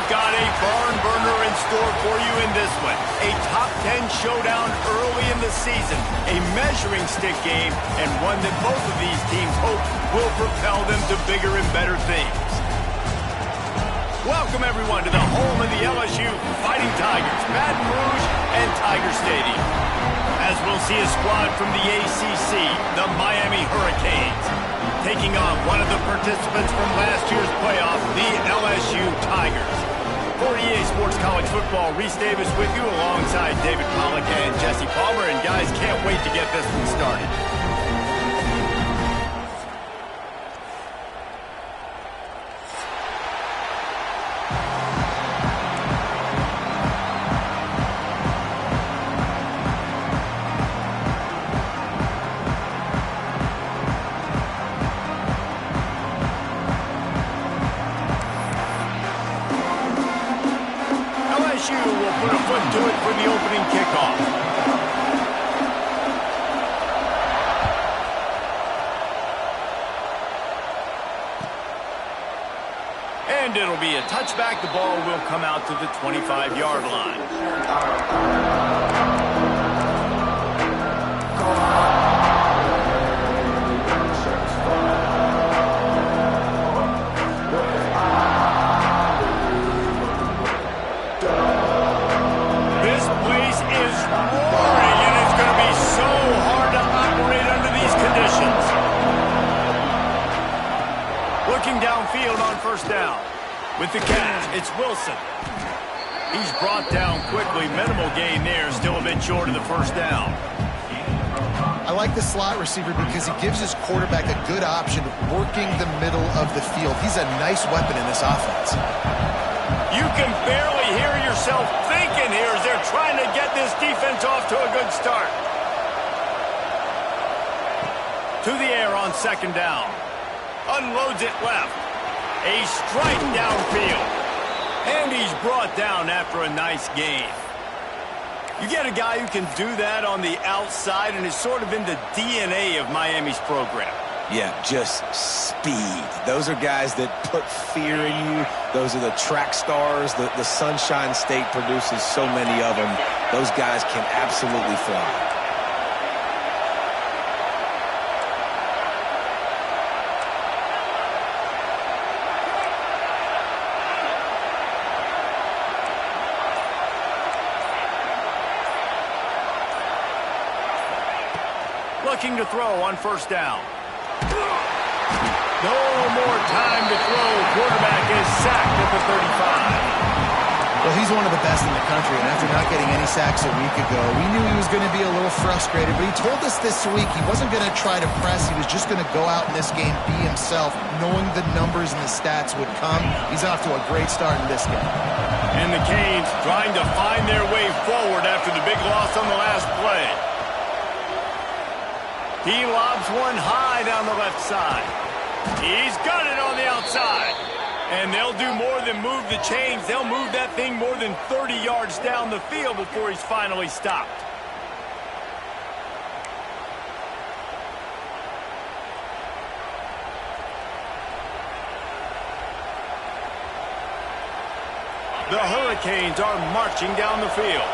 got a barn burner in store for you in this one. A top 10 showdown early in the season, a measuring stick game, and one that both of these teams hope will propel them to bigger and better things. Welcome, everyone, to the home of the LSU Fighting Tigers, Baton Rouge and Tiger Stadium. As we'll see a squad from the ACC, the Miami Hurricanes, taking on one of the participants from last year's playoff, the LSU Tigers. For EA Sports College Football, Reese Davis with you alongside David Pollack and Jesse Palmer. And guys, can't wait to get this one started. Will put a foot to it for the opening kickoff. And it'll be a touchback. The ball will come out to the 25-yard line. Looking downfield on first down. With the catch, it's Wilson. He's brought down quickly. Minimal gain there, still a bit short of the first down. I like the slot receiver because he gives his quarterback a good option working the middle of the field. He's a nice weapon in this offense. You can barely hear yourself thinking here as they're trying to get this defense off to a good start. To the air on second down. Unloads it left. A strike downfield. And he's brought down after a nice gain. You get a guy who can do that on the outside and is sort of in the DNA of Miami's program. Yeah, just speed. Those are guys that put fear in you. Those are the track stars. The Sunshine State produces so many of them. Those guys can absolutely fly. Looking to throw on first down. No more time to throw. Quarterback is sacked at the 35. Well, he's one of the best in the country, and after not getting any sacks a week ago, we knew he was going to be a little frustrated, but he told us this week he wasn't going to try to press. He was just going to go out in this game, be himself, knowing the numbers and the stats would come. He's off to a great start in this game. And the Canes trying to find their way forward after the big loss on the last play. He lobs one high down the left side. He's got it on the outside. And they'll do more than move the chains. They'll move that thing more than 30 yards down the field before he's finally stopped. The Hurricanes are marching down the field.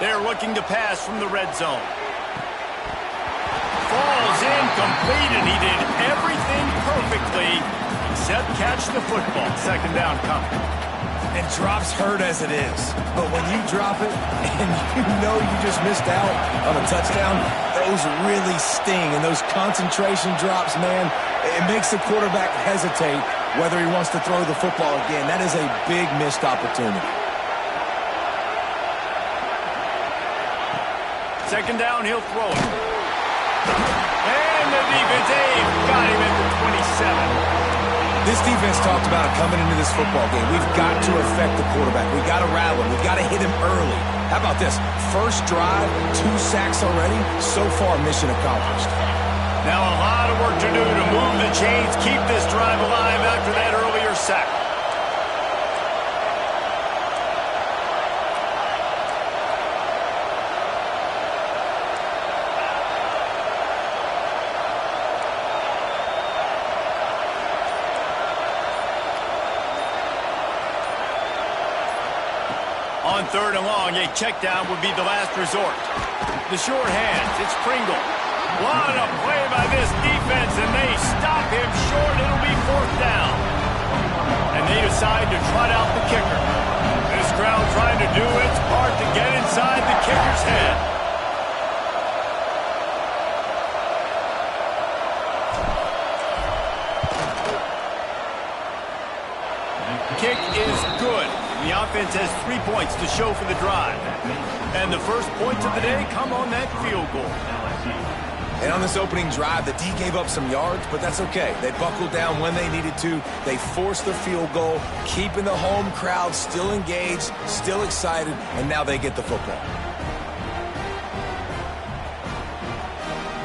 They're looking to pass from the red zone. Falls incomplete, and he did everything perfectly except catch the football. Second down coming. And drops hurt as it is. But when you drop it and you know you just missed out on a touchdown, those really sting. And those concentration drops, man, it makes the quarterback hesitate whether he wants to throw the football again. That is a big missed opportunity. Second down, he'll throw it. And the defense got him at the 27. This defense talked about it coming into this football game. We've got to affect the quarterback. We've got to rattle him. We've got to hit him early. How about this? First drive, 2 sacks already. So far, mission accomplished. Now a lot of work to do to move move the chains, keep this drive alive after that earlier sack. On 3rd and long, a check down would be the last resort. The short hands, it's Pringle. What a play by this defense, and they stop him short. It'll be 4th down. And they decide to trot out the kicker. This crowd trying to do its part to get inside the kicker's head. Kick is good. The offense has 3 points to show for the drive. And the first points of the day come on that field goal. And on this opening drive, the D gave up some yards, but that's okay. They buckled down when they needed to. They forced the field goal, keeping the home crowd still engaged, still excited, and now they get the football.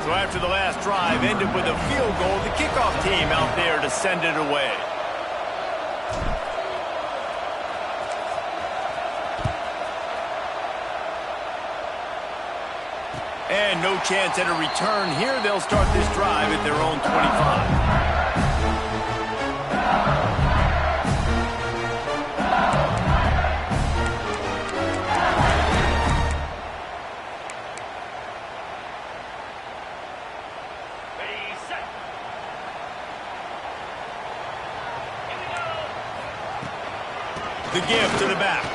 So after the last drive ended with a field goal, the kickoff team out there to send it away. And no chance at a return here. They'll start this drive at their own 25. The give to the back.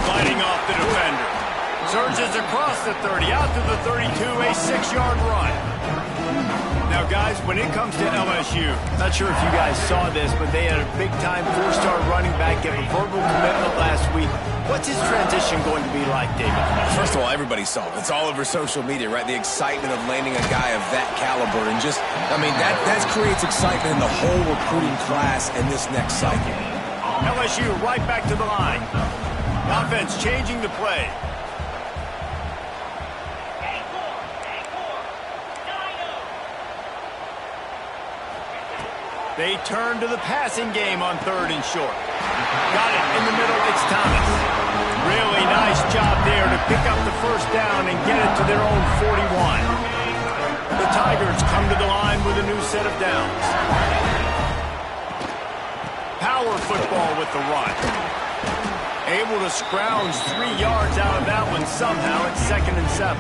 Fighting off the defender. Surges across the 30, out to the 32, a 6-yard run. Now, guys, when it comes to LSU, not sure if you guys saw this, but they had a big-time 4-star running back give a verbal commitment last week. What's his transition going to be like, David? First of all, everybody saw it. It's all over social media, right? The excitement of landing a guy of that caliber. And just, I mean, that creates excitement in the whole recruiting class in this next cycle. LSU right back to the line. Offense changing the play. They turn to the passing game on 3rd and short. Got it in the middle, it's Thomas. Really nice job there to pick up the 1st down and get it to their own 41. The Tigers come to the line with a new set of downs. Power football with the run. Able to scrounge 3 yards out of that one somehow at 2nd and 7.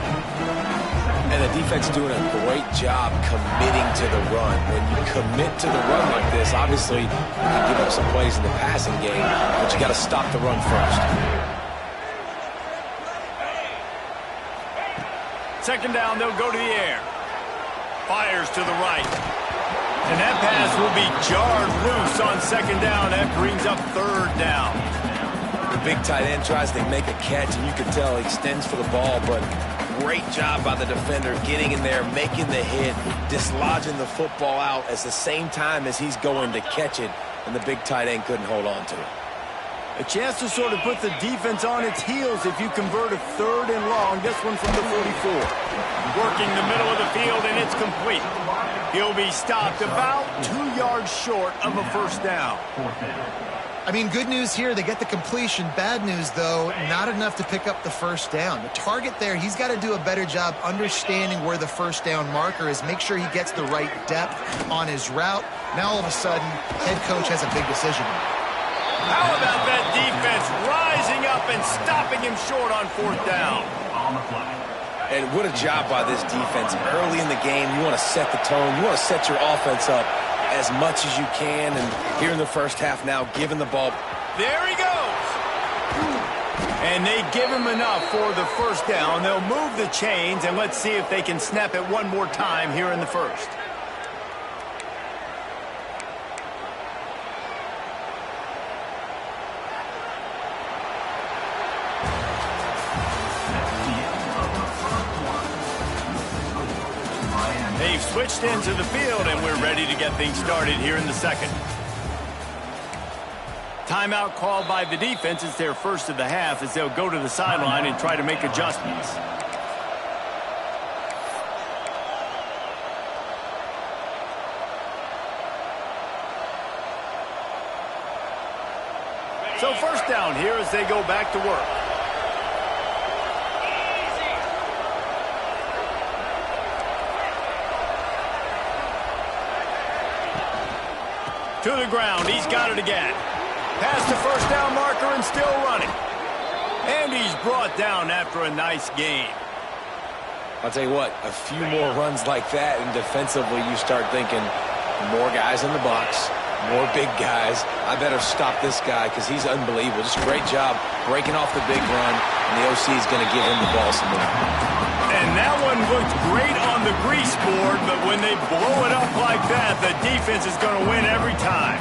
And the defense doing a great job committing to the run. When you commit to the run like this, obviously you can give up some plays in the passing game, but you got to stop the run first. 2nd down, they'll go to the air. Fires to the right. And that pass will be jarred loose on 2nd down. That brings up 3rd down. The big tight end tries to make a catch, and you can tell he extends for the ball, but great job by the defender getting in there, making the hit, dislodging the football out at the same time as he's going to catch it, and the big tight end couldn't hold on to it. A chance to sort of put the defense on its heels if you convert a 3rd and long. This one from the 44. Working the middle of the field, and it's complete. He'll be stopped about 2 yards short of a 1st down. I mean, good news here, they get the completion. Bad news, though, not enough to pick up the 1st down. The target there, he's got to do a better job understanding where the 1st down marker is, make sure he gets the right depth on his route. Now, all of a sudden, head coach has a big decision. How about that defense rising up and stopping him short on 4th down? And what a job by this defense. Early in the game, you want to set the tone. You want to set your offense up as much as you can. And here in the 1st half now, giving the ball. There he goes. And they give him enough for the 1st down. They'll move the chains, and let's see if they can snap it one more time here in the 1st. They've switched into the field, and we're ready to get things started here in the 2nd. Timeout called by the defense. It's their 1st of the half as they'll go to the sideline and try to make adjustments. So first down here as they go back to work. To the ground. He's got it again. Past the first down marker and still running. And he's brought down after a nice gain. I'll tell you what, a few more runs like that, and defensively you start thinking more guys in the box, more big guys. I better stop this guy because he's unbelievable. Just a great job breaking off the big run, and the OC is going to give him the ball some more. And that one looked great on the grease board, but when they blow it up like that, the defense is going to win every time.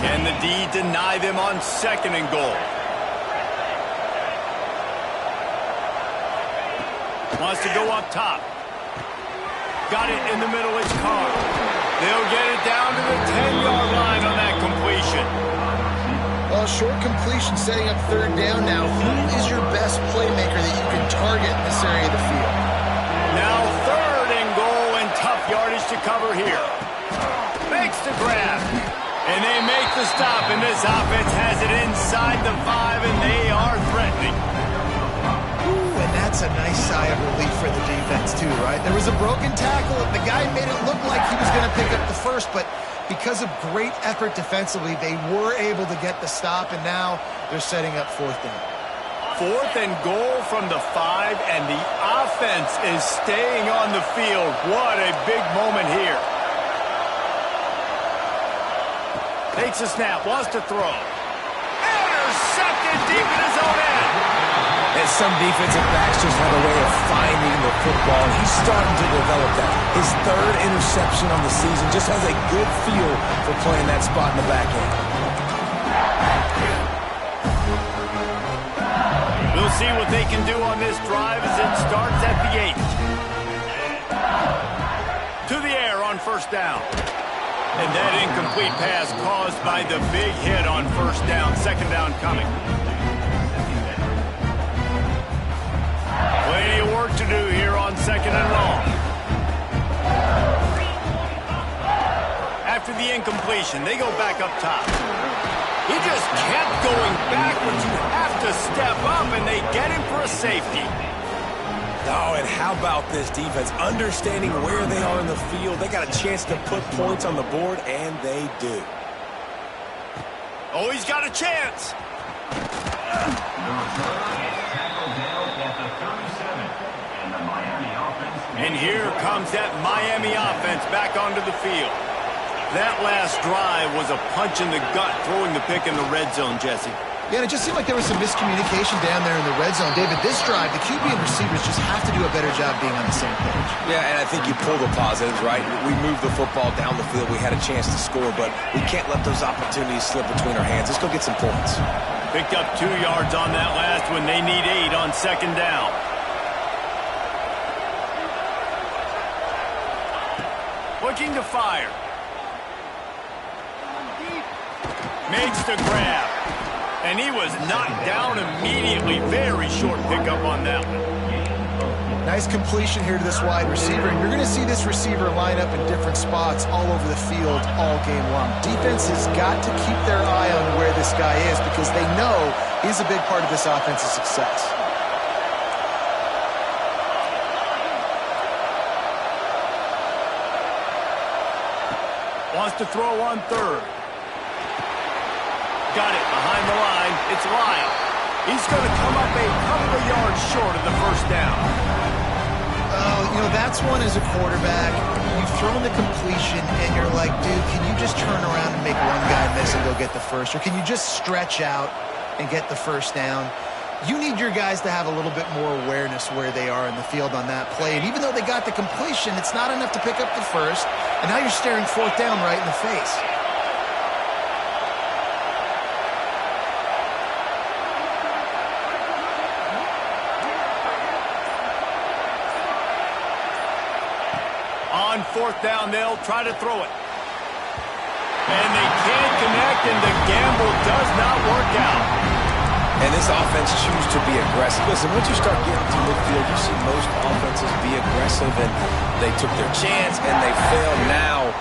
Can the D deny them on 2nd and goal? Wants to go up top. Got it in the middle. It's Carr. They'll get it down to the 10-yard line on that completion. Well, short completion setting up 3rd down now. Who is your best playmaker that you can target in this area of the field? Now 3rd and goal and tough yardage to cover here. Makes the grab. And they make the stop, and this offense has it inside the 5, and they are threatening. And that's a nice sigh of relief for the defense too, right? There was a broken tackle, and the guy made it look like he was going to pick up the first, but because of great effort defensively, they were able to get the stop, and now they're setting up 4th down. 4th and goal from the 5, and the offense is staying on the field. What a big moment here. Takes a snap, wants to throw. Intercepted deep in his own end. And some defensive backs just have a way of finding the football, and he's starting to develop that. His 3rd interception on the season just has a good feel for playing that spot in the back end. We'll see what they can do on this drive as it starts at the 8. To the air on 1st down. And that incomplete pass caused by the big hit on 1st down. 2nd down coming. Plenty of work to do here on 2nd and long. After the incompletion, they go back up top. He just kept going backwards. You have to step up, and they get him for a safety. Oh, and how about this defense? Understanding where they are in the field. They got a chance to put points on the board, and they do. Oh, he's got a chance. And here comes that Miami offense back onto the field. That last drive was a punch in the gut, throwing the pick in the red zone, Jesse. Yeah, and it just seemed like there was some miscommunication down there in the red zone. David, this drive, the QB and receivers just have to do a better job being on the same page. Yeah, and I think you pull the positives, right? We moved the football down the field. We had a chance to score, but we can't let those opportunities slip between our hands. Let's go get some points. Picked up 2 yards on that last one. They need 8 on 2nd down. Looking to fire. Makes the grab. And he was knocked down immediately. Very short pickup on that one. Nice completion here to this wide receiver, and you're going to see this receiver line up in different spots all over the field all game long. Defense has got to keep their eye on where this guy is because they know he's a big part of this offense's success. Wants to throw on 3rd. Got it behind the line. It's Lyle. He's going to come up a couple of yards short of the 1st down. Oh, you know, that's one as a quarterback. You've thrown the completion, and you're like, dude, can you just turn around and make one guy miss and go get the first? Or can you just stretch out and get the 1st down? You need your guys to have a little bit more awareness where they are in the field on that play. And even though they got the completion, it's not enough to pick up the first. And now you're staring 4th down right in the face. On 4th down, they'll try to throw it. And they can't connect, and the gamble does not work out. And this offense chooses to be aggressive. Listen, once you start getting to midfield, you see most offenses be aggressive, and they took their chance, and they failed. Now,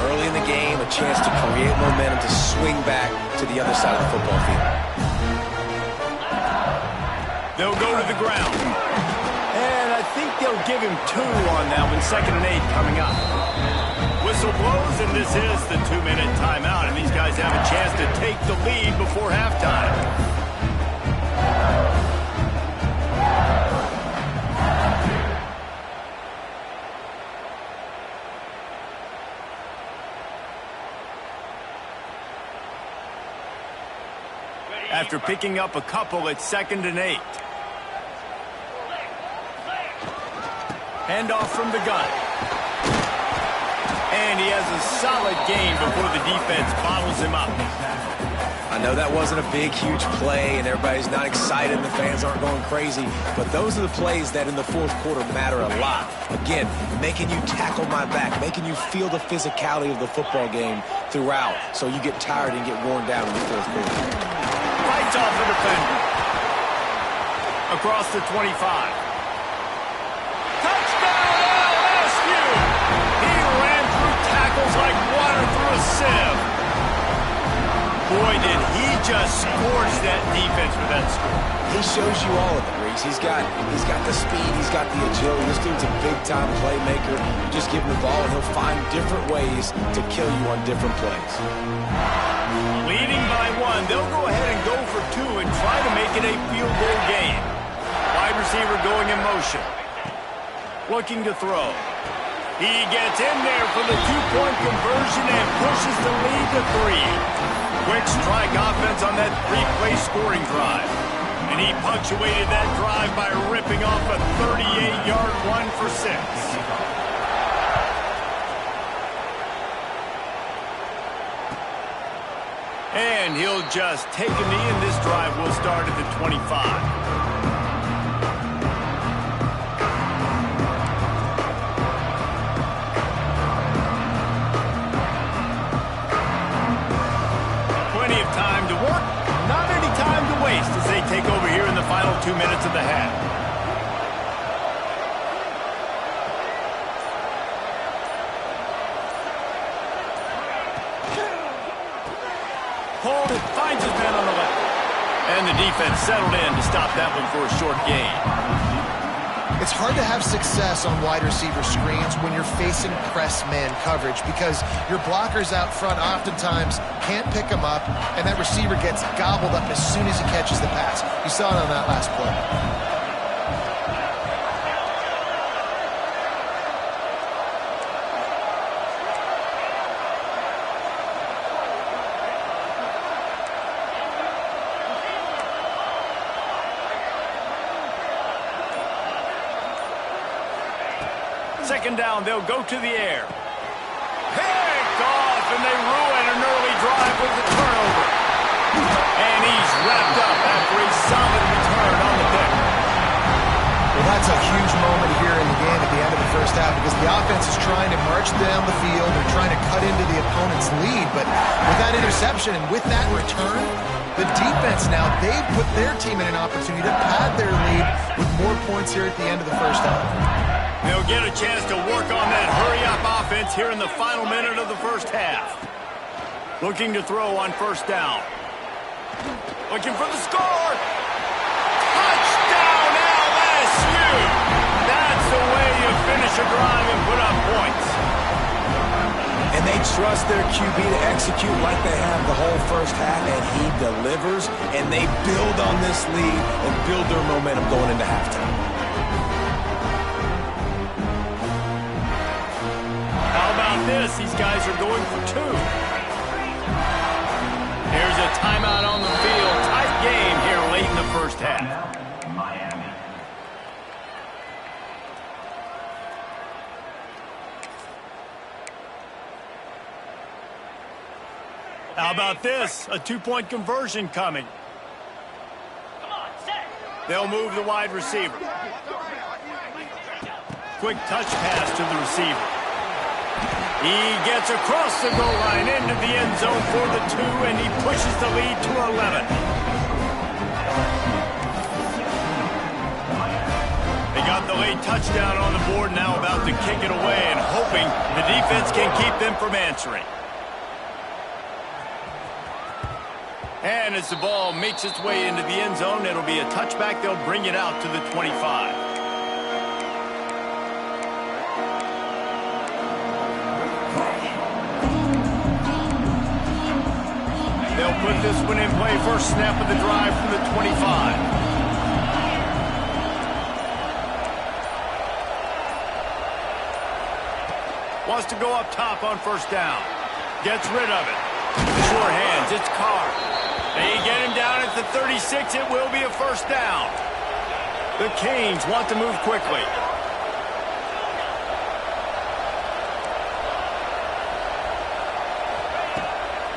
early in the game, a chance to create momentum, to swing back to the other side of the football field. They'll go to the ground. And I think they'll give him 2 on that one. 2nd and 8 coming up. Whistle blows, and this is the 2-minute timeout, and these guys have a chance to take the lead before halftime. After picking up a couple, it's 2nd and 8. Handoff from the gun. And he has a solid game before the defense bottles him up. I know that wasn't a big, huge play, and everybody's not excited, and the fans aren't going crazy, but those are the plays that in the fourth quarter matter a lot. Again, making you tackle my back, making you feel the physicality of the football game throughout, so you get tired and get worn down in the fourth quarter. Fights off the defender. Across the 25. Like water through a sieve. Boy, did he just scorch that defense with that score. He shows you all of it, Reese. He's got the speed, he's got the agility. This dude's a big-time playmaker. You just give him the ball, and he'll find different ways to kill you on different plays. Leading by 1, they'll go ahead and go for 2 and try to make it a field goal game. Wide receiver going in motion. Looking to throw. He gets in there for the 2-point conversion and pushes the lead to 3. Quick strike offense on that 3-play scoring drive. And he punctuated that drive by ripping off a 38-yard run for 6. And he'll just take a knee, and this drive will start at the 25. As they take over here in the final 2 minutes of the half. Hold it, finds his man on the left. And the defense settled in to stop that one for a short gain. It's hard to have success on wide receiver screens when you're facing press man coverage because your blockers out front oftentimes can't pick them up, and that receiver gets gobbled up as soon as he catches the pass. You saw it on that last play. Second down, they'll go to the air. Picked off, and they ruin an early drive with the turnover. And he's wrapped up after a solid return on the pick. Well, that's a huge moment here in the game at the end of the first half because the offense is trying to march down the field. They're trying to cut into the opponent's lead. But with that interception and with that return, the defense now, they've put their team in an opportunity to pad their lead with more points here at the end of the first half. They'll get a chance to work on that hurry-up offense here in the final minute of the first half. Looking to throw on first down. Looking for the score. Touchdown, LSU! That's the way you finish a drive and put up points. And they trust their QB to execute like they have the whole first half, and he delivers, and they build on this lead and build their momentum going into halftime. This, these guys are going for 2. Here's a timeout on the field. Tight game here late in the first half. How about this? A 2-point conversion coming. They'll move the wide receiver. Quick touch pass to the receiver. He gets across the goal line into the end zone for the 2, and he pushes the lead to 11. got the late touchdown on the board, now about to kick it away and hoping the defense can keep them from answering. And as the ball makes its way into the end zone, it'll be a touchback. They'll bring it out to the 25. They'll put this one in play. First snap of the drive from the 25. Wants to go up top on first down. Gets rid of it. Sure hands. It's Carr. They get him down at the 36. It will be a first down. The Canes want to move quickly.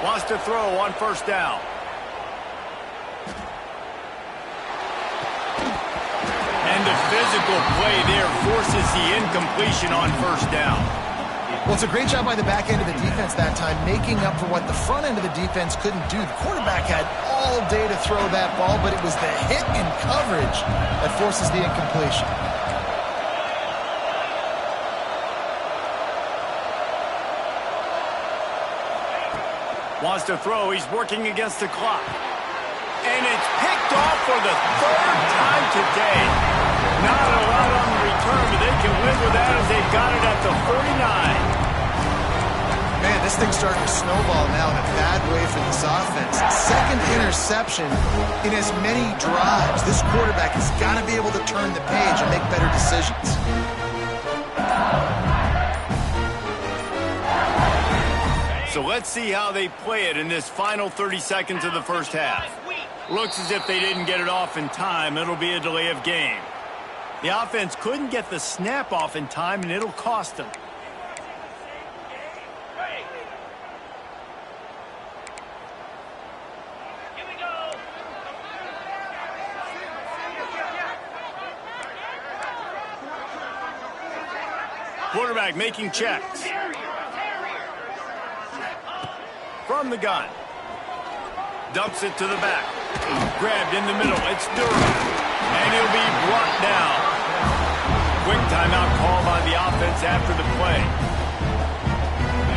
Wants to throw on first down. And the physical play there forces the incompletion on first down. Well, it's a great job by the back end of the defense that time, making up for what the front end of the defense couldn't do. The quarterback had all day to throw that ball, but it was the hit and coverage that forces the incompletion. Wants to throw. He's working against the clock. And it's picked off for the third time today. Not a lot on the return, but they can live with that as they've got it at the 49. Man, this thing's starting to snowball now in a bad way for this offense. Second interception in as many drives. This quarterback has got to be able to turn the page and make better decisions. So let's see how they play it in this final 30 seconds of the first half. Looks as if they didn't get it off in time. It'll be a delay of game. The offense couldn't get the snap off in time, and it'll cost them. Quarterback making checks. From the gun. Dumps it to the back. Grabbed in the middle. It's Durham. And he'll be brought down. Quick timeout call by the offense after the play.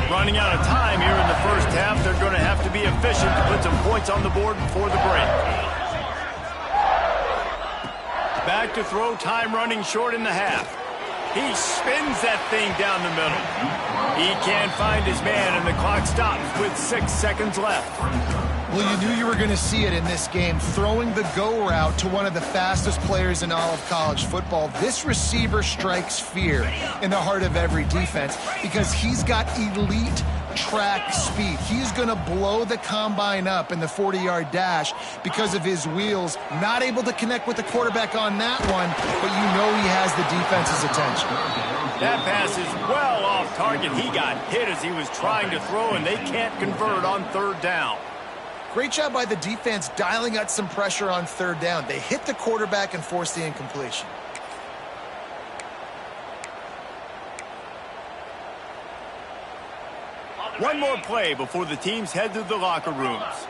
Running out of time here in the first half. They're going to have to be efficient to put some points on the board before the break. Back to throw. Time running short in the half. He spins that thing down the middle. He can't find his man, and the clock stops with 6 seconds left. Well, you knew you were going to see it in this game, throwing the go route to one of the fastest players in all of college football. This receiver strikes fear in the heart of every defense because he's got elite track speed. He's going to blow the combine up in the 40-yard dash because of his wheels. Not able to connect with the quarterback on that one, but you know he has the defense's attention. That pass is well off target. He got hit as he was trying to throw, and they can't convert on third down. Great job by the defense dialing out some pressure on third down. They hit the quarterback and forced the incompletion. One more play before the teams head to the locker rooms.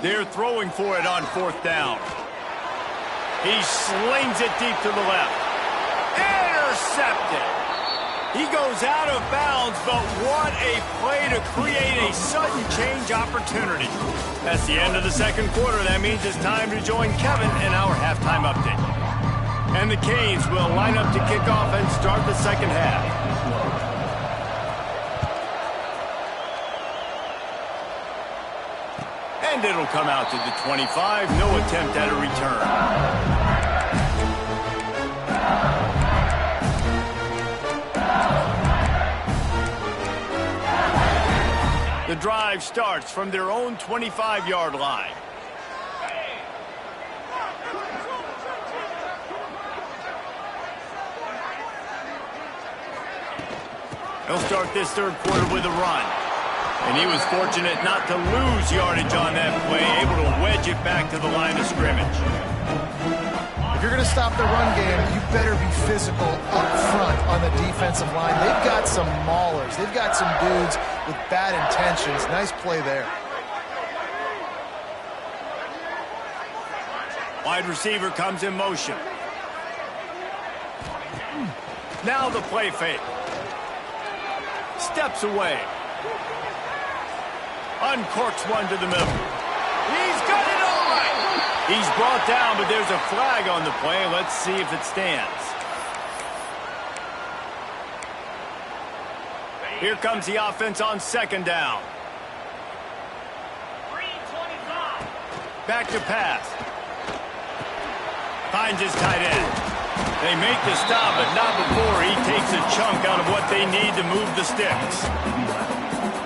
They're throwing for it on fourth down. He slings it deep to the left. Intercepted. He goes out of bounds, but what a play to create a sudden change opportunity. That's the end of the second quarter. That means it's time to join Kevin in our halftime update. And the Canes will line up to kick off and start the second half. And it'll come out to the 25. No attempt at a return. The drive starts from their own 25-yard line. He'll start this third quarter with a run. And he was fortunate not to lose yardage on that play, able to wedge it back to the line of scrimmage. If you're going to stop the run game, you better be physical up front on the defensive line. They've got some maulers. They've got some dudes with bad intentions. Nice play there. Wide receiver comes in motion. Now the play fake. Steps away. Uncorks one to the middle. He's got it all right. He's brought down, but there's a flag on the play. Let's see if it stands. Here comes the offense on second down. Back to pass. Finds his tight end. They make the stop, but not before he takes a chunk out of what they need to move the sticks.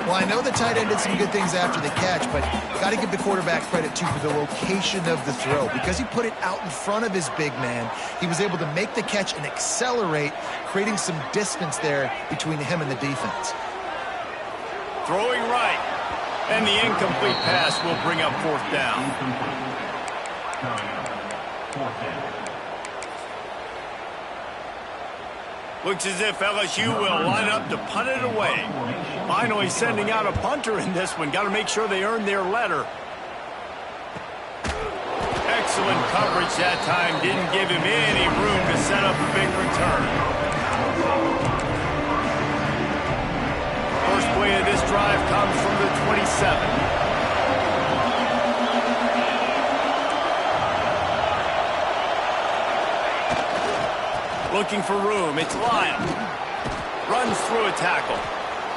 Well, I know the tight end did some good things after the catch, but got to give the quarterback credit, too, for the location of the throw. Because he put it out in front of his big man, he was able to make the catch and accelerate, creating some distance there between him and the defense. Throwing right. And the incomplete pass will bring up fourth down. Looks as if LSU will line up to punt it away. Finally sending out a punter in this one. Got to make sure they earn their letter. Excellent coverage that time. Didn't give him any room to set up a big return. First play of this drive comes from the 27. Looking for room, it's Lyle. Runs through a tackle.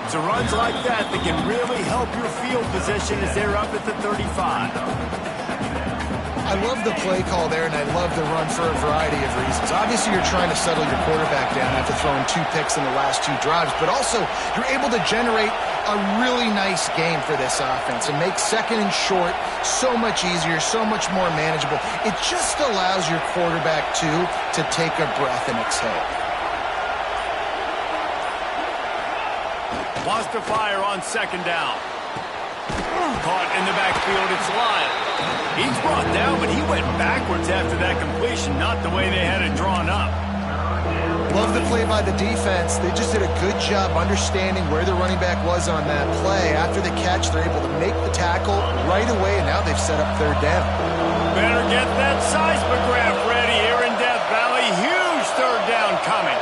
So runs like that can really help your field position as they're up at the 35. I love the play call there, and I love the run for a variety of reasons. Obviously, you're trying to settle your quarterback down after throwing 2 picks in the last 2 drives, but also you're able to generate a really nice game for this offense and make second and short so much easier, so much more manageable. It just allows your quarterback, too, to take a breath and exhale. Wants to fire on second down. Caught in the backfield, it's Lyle. He's brought down, but he went backwards after that completion, not the way they had it drawn up. Love the play by the defense. They just did a good job understanding where the running back was on that play. After the catch, they're able to make the tackle right away, and now they've set up third down. Better get that seismograph ready here in Death Valley. Huge third down coming.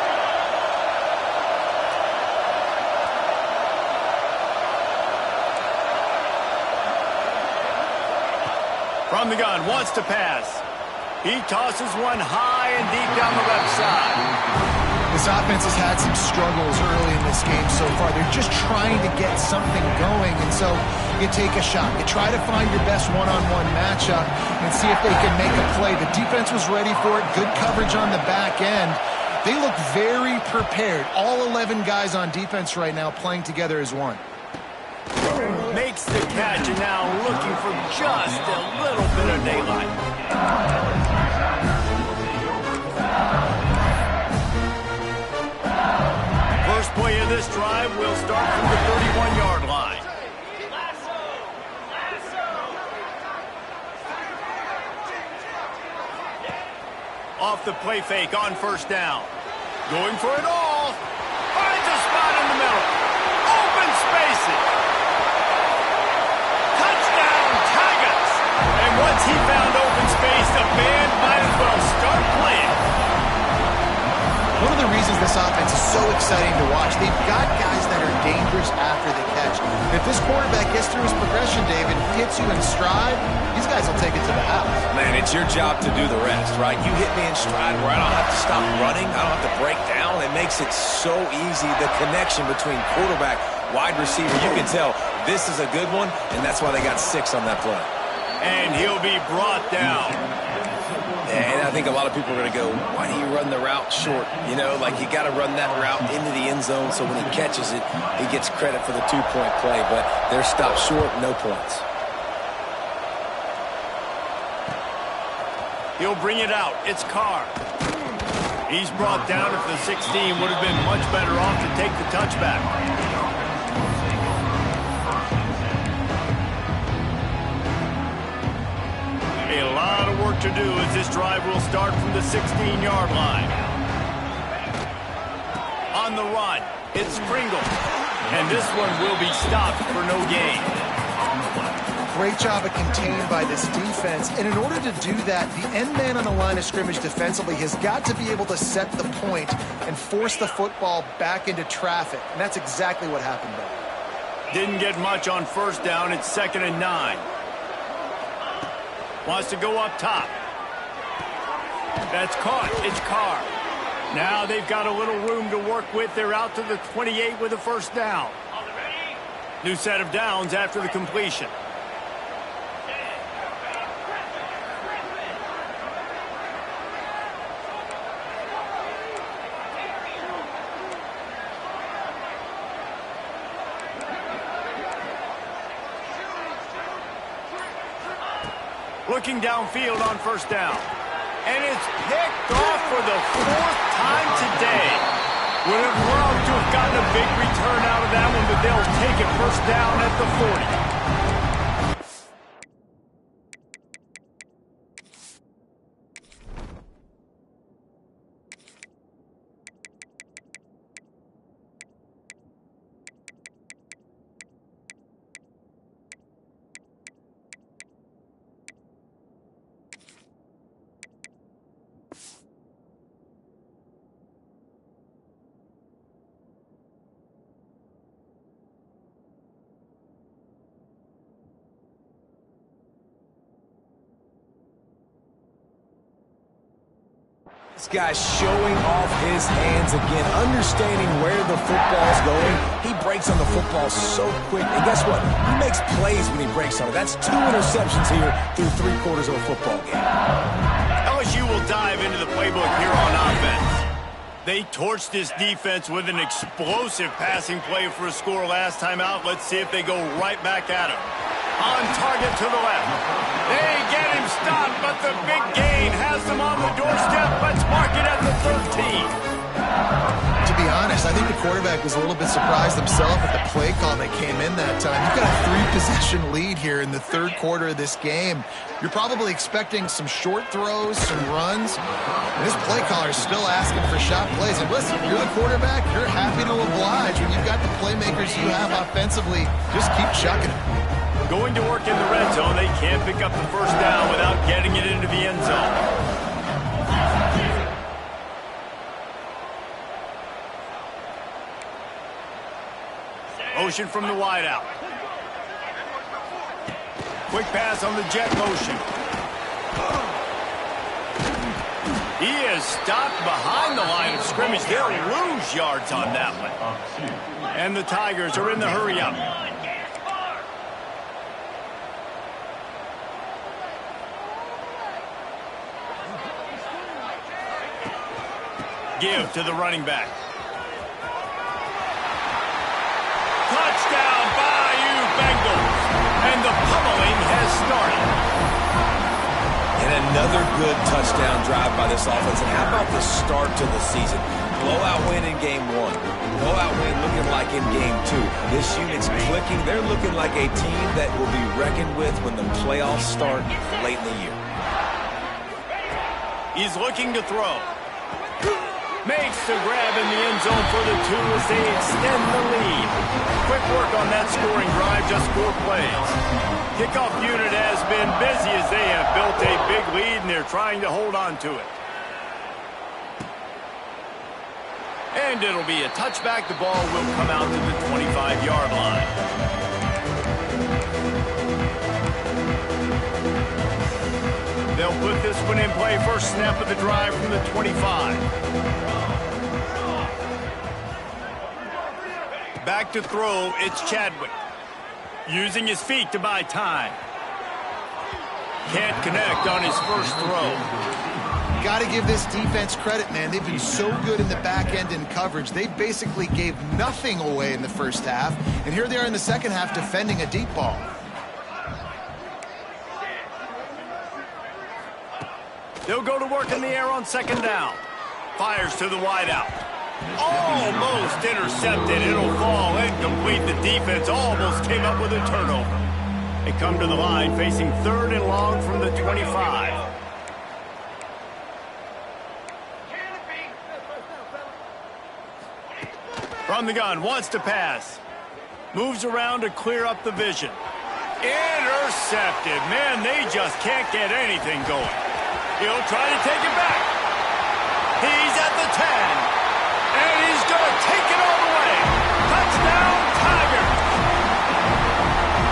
From the gun, wants to pass. He tosses one high and deep down the left side. This offense has had some struggles early in this game so far. They're just trying to get something going, and so you take a shot. You try to find your best one-on-one matchup and see if they can make a play. The defense was ready for it. Good coverage on the back end. They look very prepared. All 11 guys on defense right now playing together as one. Makes the catch, and now looking for just a little bit of daylight. First play of this drive will start from the 31-yard line. Off the play fake on first down. Going for it all. Finds a spot in the middle. Open spaces. And once he found open space, the band might as well start playing. One of the reasons this offense is so exciting to watch, they've got guys that are dangerous after the catch. And if this quarterback gets through his progression, David, hits you in stride, these guys will take it to the house. Man, it's your job to do the rest, right? You hit me in stride where I don't have to stop running, I don't have to break down. It makes it so easy, the connection between quarterback, wide receiver. You can tell this is a good one, and that's why they got 6 on that play. And he'll be brought down. And I think a lot of people are going to go, why do you run the route short? You know, like you got to run that route into the end zone so when he catches it, he gets credit for the 2-point play. But they're stopped short, no points. He'll bring it out. It's Carr. He's brought down at the 16. Would have been much better off to take the touchback. A lot of work to do as this drive will start from the 16-yard line. On the run, it's Pringle. And this one will be stopped for no gain. Great job of contained by this defense. And in order to do that, the end man on the line of scrimmage defensively has got to be able to set the point and force the football back into traffic. And that's exactly what happened there. Didn't get much on first down. It's 2nd and 9. Wants to go up top. That's caught. It's Carr. Now they've got a little room to work with. They're out to the 28 with a first down. New set of downs after the completion. Looking downfield on first down. And it's picked off for the 4th time today. Would have loved to have gotten a big return out of that one, but they'll take it first down at the 40. This guy's showing off his hands again, understanding where the football's going. He breaks on the football so quick. And guess what? He makes plays when he breaks on it. That's 2 interceptions here through 3/4 of a football game. LSU will dive into the playbook here on offense. They torched this defense with an explosive passing play for a score last time out. Let's see if they go right back at him. On target to the left. They get him stopped, but the big gain has them on the doorstep. Let's mark it at the 13. To be honest, I think the quarterback was a little bit surprised himself at the play call that came in that time. You've got a 3-possession lead here in the 3rd quarter of this game. You're probably expecting some short throws, some runs. And this play caller is still asking for shot plays. And listen, if you're the quarterback, you're happy to oblige. When you've got the playmakers you have offensively, just keep chucking them. Going to work in the red zone. They can't pick up the first down without getting it into the end zone. Motion from the wideout. Quick pass on the jet motion. He is stopped behind the line of scrimmage. They'll lose yards on that one. And the Tigers are in the hurry-up. Give to the running back. Touchdown, Bayou Bengals. And the pummeling has started. And another good touchdown drive by this offense. And how about the start to the season? Blowout win in game 1. Blowout win looking like in game 2. This unit's clicking. They're looking like a team that will be reckoned with when the playoffs start late in the year. He's looking to throw. Makes the grab in the end zone for the 2 as they extend the lead. Quick work on that scoring drive, just 4 plays. Kickoff unit has been busy as they have built a big lead and they're trying to hold on to it. And it'll be a touchback. The ball will come out to the 25-yard line. They'll put this one in play. First snap of the drive from the 25. Back to throw, it's Chadwick. Using his feet to buy time. Can't connect on his first throw. Got to give this defense credit, man. They've been so good in the back end in coverage. They basically gave nothing away in the first half. And here they are in the second half defending a deep ball. They'll go to work in the air on second down. Fires to the wideout. Almost intercepted. It'll fall incomplete. The defense almost came up with a turnover. They come to the line facing 3rd and long from the 25. From the gun, wants to pass. Moves around to clear up the vision. Intercepted. Man, they just can't get anything going. He'll try to take it back. He's at the 10. And he's going to take it all the way. Touchdown, Tigers.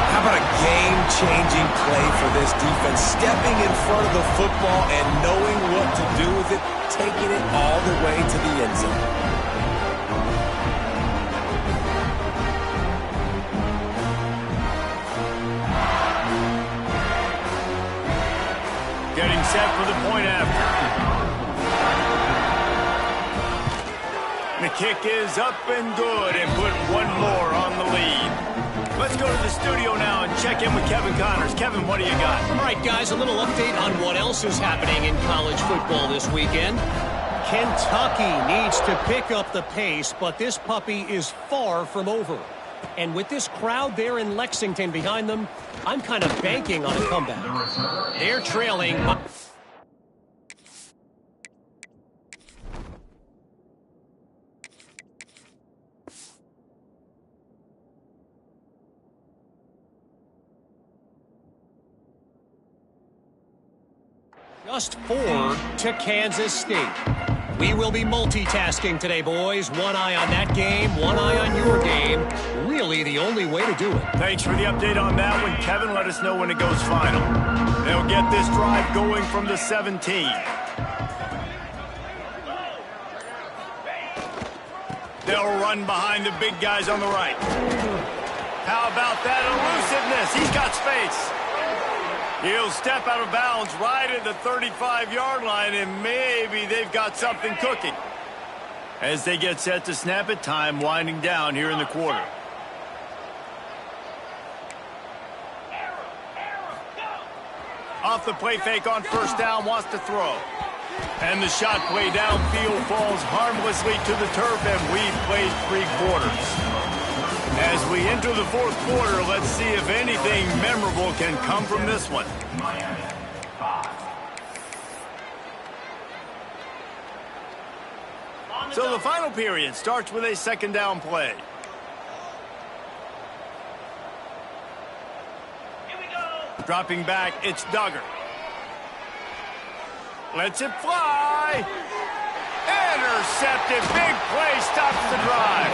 How about a game-changing play for this defense? Stepping in front of the football and knowing what to do with it, taking it all the way to the end zone. Getting set for the point after. The kick is up and good and put one more on the lead. Let's go to the studio now and check in with Kevin Connors. Kevin, what do you got? All right, guys, a little update on what else is happening in college football this weekend. Kentucky needs to pick up the pace, but this puppy is far from over. And with this crowd there in Lexington behind them, I'm kind of banking on a comeback. They're trailing. Just 4 to Kansas State. We will be multitasking today, boys. One eye on that game, one eye on your game. Really the only way to do it. Thanks for the update on that one, Kevin. Let us know when it goes final. They'll get this drive going from the 17. They'll run behind the big guys on the right. How about that elusiveness? He's got space. He'll step out of bounds right at the 35-yard line, and maybe they've got something cooking. As they get set to snap it, time winding down here in the quarter. Off the play fake on first down, wants to throw. And the shot play downfield falls harmlessly to the turf, and we've played 3 quarters. As we enter the 4th quarter, let's see if anything memorable can come from this one. So the final period starts with a 2nd down play. Dropping back, it's Duggar. Lets it fly. Intercepted. Big play stops the drive.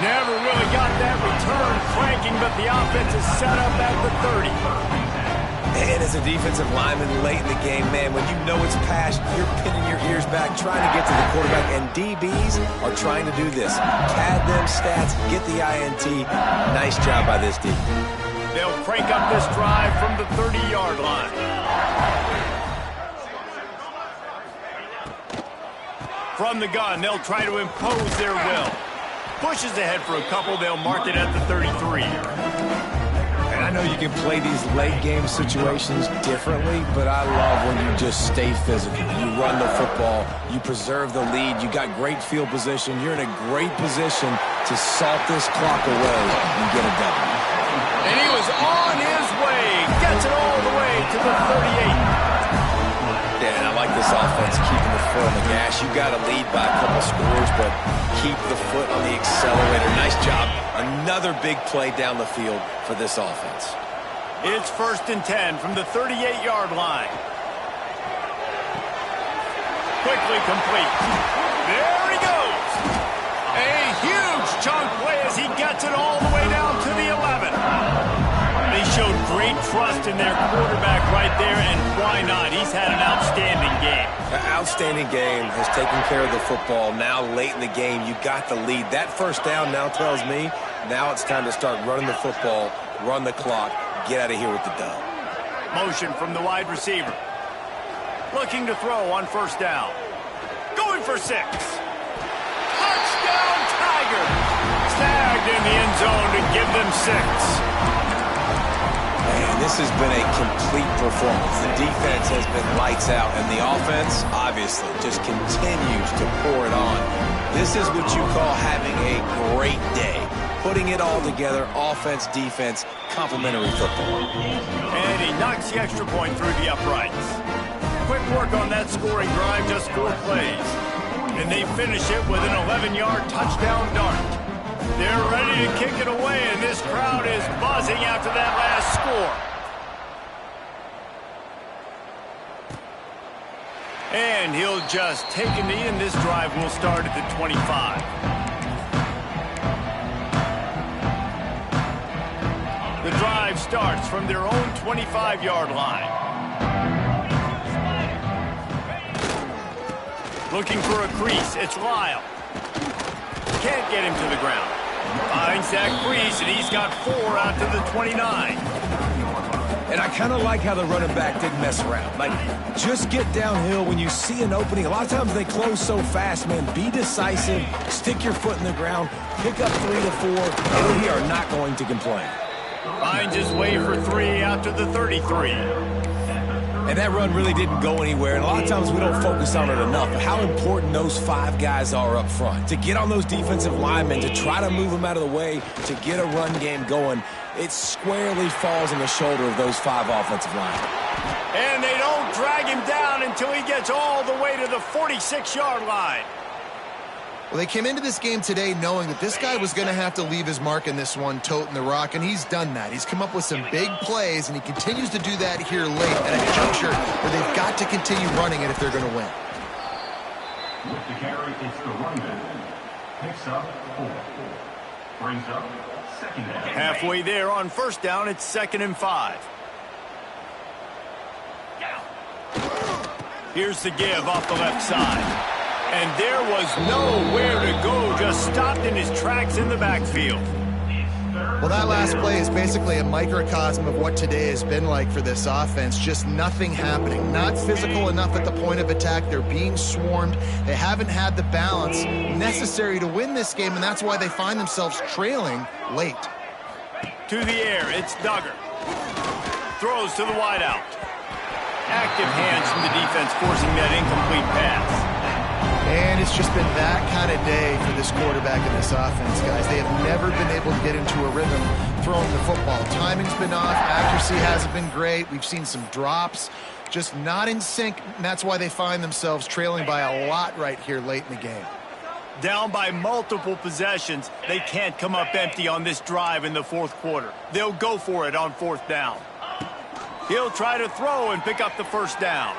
Never really got that return cranking, but the offense is set up at the 30. And as a defensive lineman late in the game, man, when you know it's past, you're pinning your ears back, trying to get to the quarterback, and DBs are trying to do this. Pad them stats, get the INT. Nice job by this D. They'll crank up this drive from the 30-yard line. From the gun, they'll try to impose their will. Pushes ahead for a couple, they'll mark it at the 33. And I know you can play these late-game situations differently, but I love when you just stay physical. You run the football, you preserve the lead, you got great field position, you're in a great position to salt this clock away and get a W. And he was on his way, gets it all the way to the 38. Yeah, and I like this offense, keeping the foot on the gas. You got to lead by a couple scores, but keep the foot on the accelerator. Nice job. Another big play down the field for this offense. It's 1st and 10 from the 38-yard line. Quickly complete. There he goes. A huge chunk play as he gets it all the way down to the 11. They showed great trust in their quarterback right there, and why not? He's had an outstanding game. An outstanding game, has taken care of the football. Now late in the game, you got the lead. That first down now tells me now it's time to start running the football, run the clock, get out of here with the dub. Motion from the wide receiver. Looking to throw on first down. Going for 6. Touchdown, Tigers! Snagged in the end zone to give them 6. Man, this has been a complete performance. The defense has been lights out, and the offense, obviously, just continues to pour it on. This is what you call having a great day. Putting it all together, offense, defense, complementary football. And he knocks the extra point through the uprights. Quick work on that scoring drive, just 4 plays. And they finish it with an 11-yard touchdown dart. They're ready to kick it away, and this crowd is buzzing after that last score. And he'll just take a knee, and this drive will start at the 25. The drive starts from their own 25-yard line. Looking for a crease. It's Lyle. Can't get him to the ground. Finds that crease, and he's got 4 out to the 29. And I kind of like how the running back didn't mess around. Like, just get downhill when you see an opening. A lot of times they close so fast, man. Be decisive. Stick your foot in the ground. Pick up 3 to 4, and we are not going to complain. Finds his way for 3 out to the 33. And that run really didn't go anywhere. And a lot of times we don't focus on it enough. But how important those 5 guys are up front. To get on those defensive linemen, to try to move them out of the way, to get a run game going, it squarely falls on the shoulder of those 5 offensive linemen. And they don't drag him down until he gets all the way to the 46-yard line. Well, they came into this game today knowing that this guy was going to have to leave his mark in this one, toting the rock, and he's done that. He's come up with some big plays, and he continues to do that here late at a juncture where they've got to continue running it if they're going to win. With the carry, it's the running. Picks up 4. Brings up second down. Halfway there on first down, it's 2nd and 5. Here's the give off the left side. And there was nowhere to go, just stopped in his tracks in the backfield. Well, that last play is basically a microcosm of what today has been like for this offense. Just nothing happening. Not physical enough at the point of attack. They're being swarmed. They haven't had the balance necessary to win this game, and that's why they find themselves trailing late. To the air, it's Duggar. Throws to the wideout. Active hands from the defense forcing that incomplete pass. And it's just been that kind of day for this quarterback and this offense, guys. They have never been able to get into a rhythm throwing the football. Timing's been off. Accuracy hasn't been great. We've seen some drops. Just not in sync, and that's why they find themselves trailing by a lot right here late in the game. Down by multiple possessions, they can't come up empty on this drive in the 4th quarter. They'll go for it on 4th down. He'll try to throw and pick up the 1st down.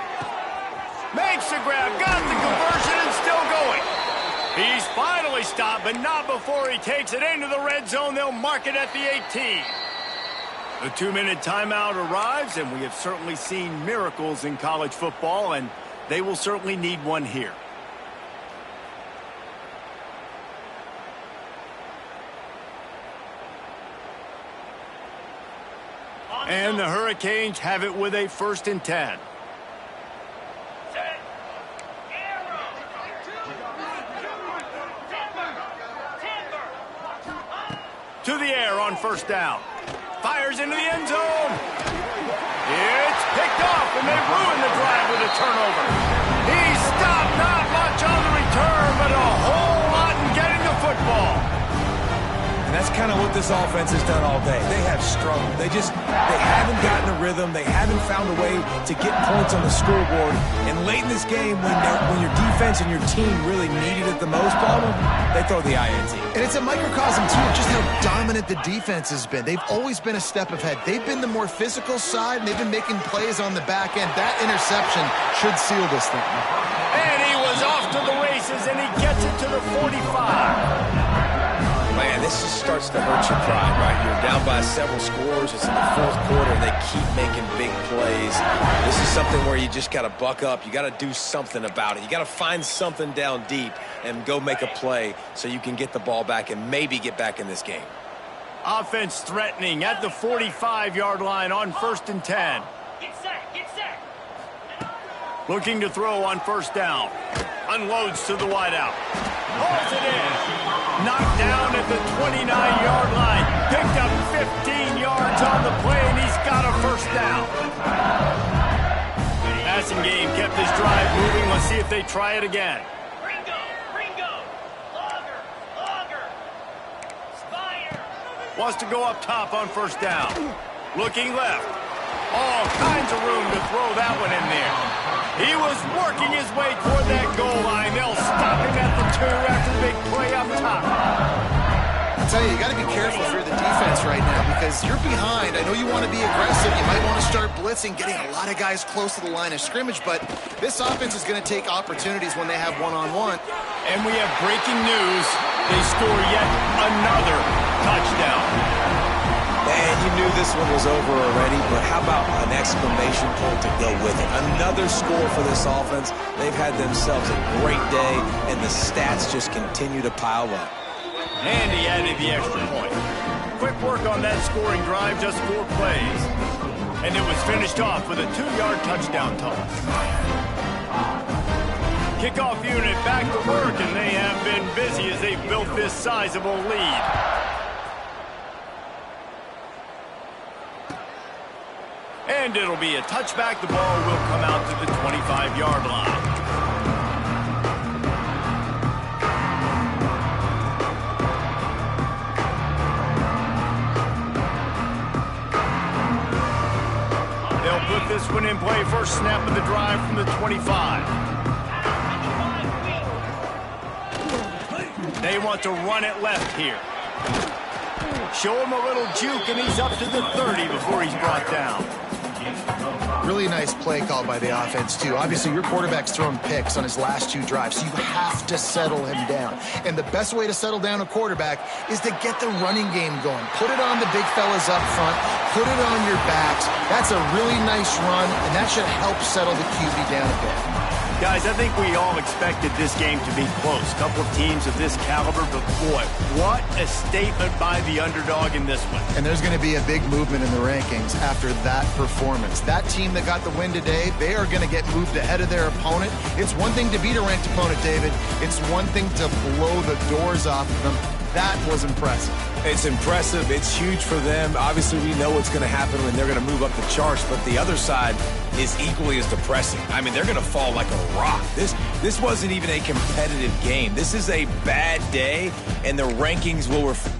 Makes the grab, got the conversion, and still going. He's finally stopped, but not before he takes it into the red zone. They'll mark it at the 18. The 2-minute timeout arrives, and we have certainly seen miracles in college football, and they will certainly need one here. And the Hurricanes have it with a 1st and 10. To the air on 1st down. Fires into the end zone. It's picked off, and they ruin the drive with a turnover. He stopped, not much on the return, but a whole lot in getting the football. And that's kind of what this offense has done all day. They have struggled. They haven't gotten a rhythm. They haven't found a way to get points on the scoreboard. And late in this game, when your defense and your team really needed it the most, Palmer, they throw the INT. And it's a microcosm, too, of just how dominant the defense has been. They've always been a step ahead. They've been the more physical side, and they've been making plays on the back end. That interception should seal this thing. And he was off to the races, and he gets it to the 45. Man, this just starts to hurt your pride, right? You're down by several scores. It's in the 4th quarter, and they keep making big plays. This is something where you just got to buck up. You got to do something about it. You got to find something down deep and go make a play so you can get the ball back and maybe get back in this game. Offense threatening at the 45-yard line on 1st and 10. Get set, get set. Looking to throw on 1st down. Unloads to the wideout. Hauls it in. Knocked down at the 29-yard line. Picked up 15 yards on the play, and he's got a 1st down. Passing game kept this drive moving. Let's see if they try it again. Ringo. Longer. Spire. Wants to go up top on 1st down. Looking left. All kinds of room to throw that one in there. He was working his way toward that goal line. They'll stop him at the 2 after the big play up top. I'll tell you got to be careful if you're the defense right now because you're behind. I know you want to be aggressive. You might want to start blitzing, getting a lot of guys close to the line of scrimmage, but this offense is going to take opportunities when they have one-on-one. And we have breaking news. They score yet another touchdown. And you knew this one was over already, but how about an exclamation point to go with it? Another score for this offense. They've had themselves a great day, and the stats just continue to pile up. And he added the extra point. Quick work on that scoring drive, just 4 plays. And it was finished off with a 2-yard touchdown toss. Kickoff unit back to work, and they have been busy as they've built this sizable lead. And it'll be a touchback. The ball will come out to the 25-yard line. They'll put this one in play. First snap of the drive from the 25. They want to run it left here. Show him a little juke, and he's up to the 30 before he's brought down. Really nice play call by the offense, too. Obviously, your quarterback's thrown picks on his last 2 drives, so you have to settle him down. And the best way to settle down a quarterback is to get the running game going. Put it on the big fellas up front. Put it on your backs. That's a really nice run, and that should help settle the QB down a bit. Guys, I think we all expected this game to be close. A couple of teams of this caliber, but boy, what a statement by the underdog in this one. And there's going to be a big movement in the rankings after that performance. That team that got the win today, they are going to get moved ahead of their opponent. It's one thing to beat a ranked opponent, David. It's one thing to blow the doors off of them. That was impressive. It's impressive. It's huge for them. Obviously, we know what's going to happen when they're going to move up the charts, but the other side is equally as depressing. I mean, they're going to fall like a rock. This wasn't even a competitive game. This is a bad day, and the rankings will reflect